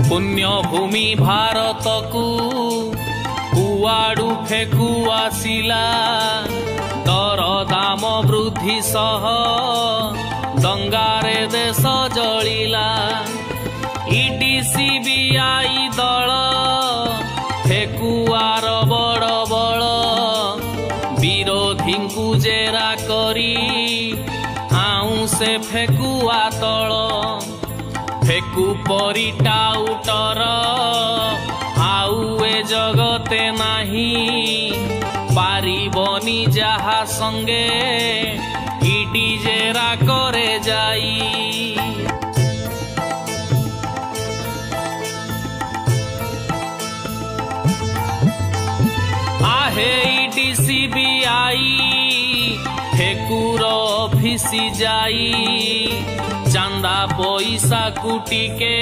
पुण्य भूमि भारत को कुआड़ू फेकु आसिला दर दाम वृद्धि सह दंगारे देश जलिला ईडी सीबीआई दल फेकुआर बड़ बड़ विरोधी को जेरा करी आऊँ से फेकुआ तल फेकु परी टाउटर आउ ए जगते नाही पारिबनी जहा संगे ईडी जेरा करे जाई आहे ईडी सीबीआई फेकुर ऑफिसी जाई चांदा पैसा कुटिके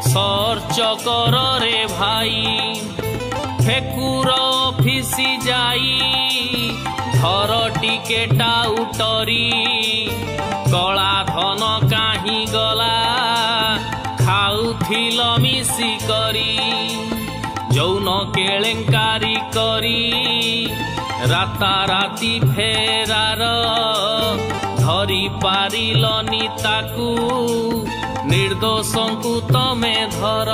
सर्च कर रे भाई फेकुर ऑफिसी जाई धर टिके टाउटरी कला धन काहीं गला खाउथिल मिसी करी जौन केलेंकारी करी राताराती फेरार धरी पारिलनी ताकू निर्दोषंकु तमे धर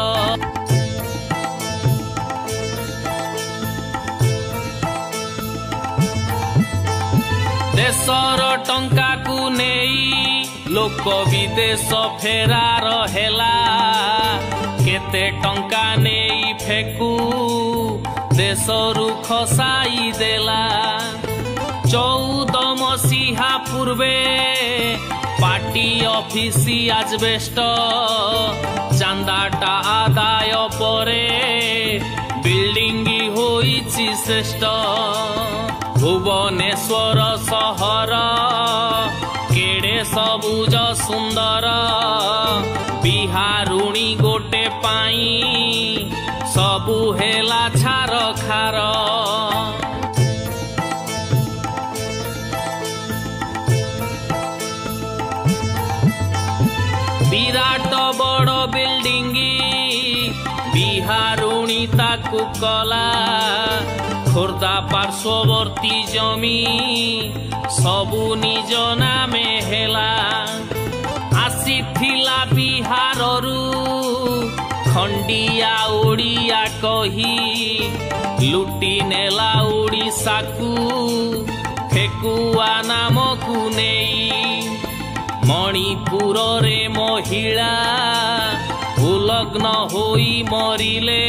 देशर टंका को नेई लोक विदेश फेरार हेला केते टंका नेई फेकू देशरू खसाई देला 14 मसीहा पूर्वे पार्टी ऑफिसी आजबेस्ट चांदाटा आदाय परे बिल्डिंग होईची श्रेष्ठ भुवनेश्वर सहर केड़े सबुज सुंदर बिहारुणी गोटे पाई सबु हेला छार खार विराट बड़ बिल्डिंग बिहारुणी ताकू कला खोर्धा पार्श्ववर्ती जमी सबु निज नामे हेला आसीथिला बिहाररू खंडिया ओडिया कही लुटी नेला ओडिशा को फेकुआ नाम को नेई मणिपुर रे महिला उलग्न होई मरिले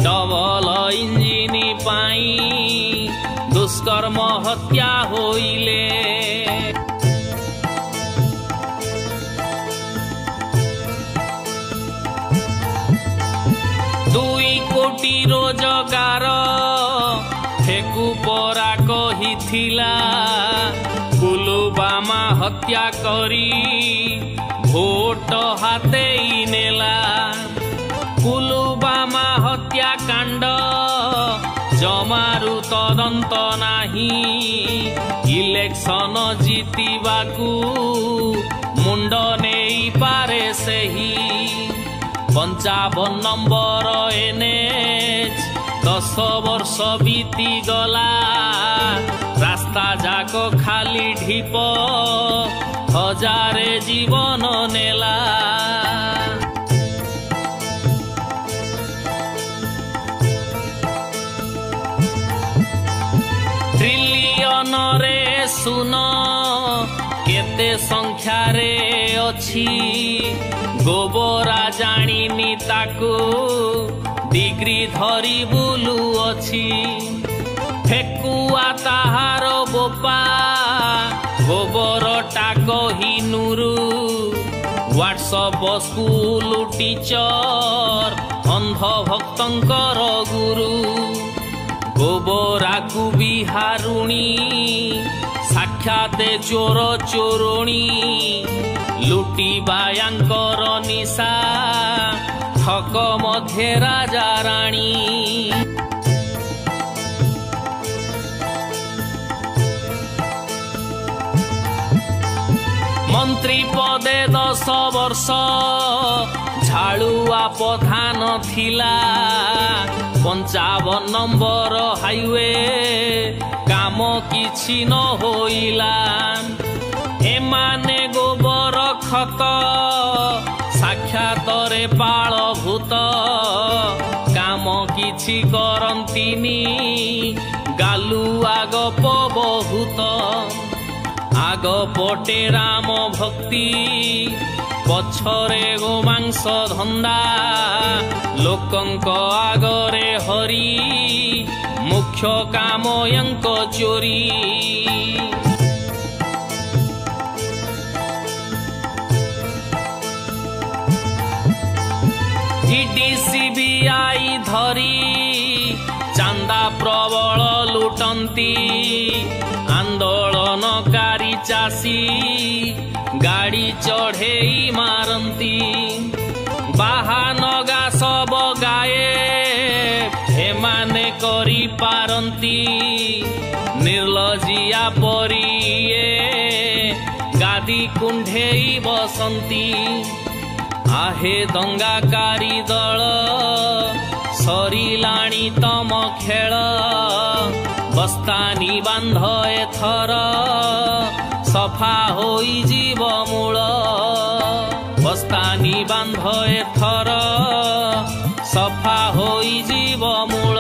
डबल इंजिन पाई दुष्कर्म हत्या होइले दुई कोटी रोजगार फेकु परा कहिथिला पुलवामा हत्या करी भोट हाते नेला पुलवामा हत्या कांड जमारू तदंत नाही इलेक्शन जीतिबाकू मुंड नेई पारे सेही 55 नंबर एनएच 10 वर्ष बीती गला रास्ता जाक खाली ढीप हजारे जीवन नेला ट्रिलियन रे सुन केते संख्या रे अछि गोबरा जानिनी ताकू डिग्री धरी बुलू अछि फेकुआ ताहार बोपा गोबरटा कहिनुरु व्हाट्सएप स्कूल टीचर अंध भक्तंकर गुरु गोबरा को बिहारुणी साक्षात चोर चोरुणी लुटी बायांकर निशा ठक मध्य राजा राणी मंत्री पदे 10 वर्ष झाड़ुआ प्रधान थिला 55 नंबर हाईवे काम किछि न होइला एमाने गोबर खत साक्षातरे पाळ भूत काम किछि करंतिनी गालुआ गप बहुत आग पटे राम भक्ति पछरे गोमांस धंदा लोकंक आगरे हरि मुख्य काम यंक चोरी सीबीआई धरी चांदा प्रबल लुटंती आंदोलनकारी चासी गाड़ी चढ़ेई मारंती बाहानगा सब गाए एमाने करी पारंती निर्लजिया परिए गादी कुंढेई बसंती आहे दंगाकारी दल सरिलाणी तम खेल बस्तानी बांध एथर सफा होई जीव मूल बस्तानी बांध एथर सफा होई जीव मूल।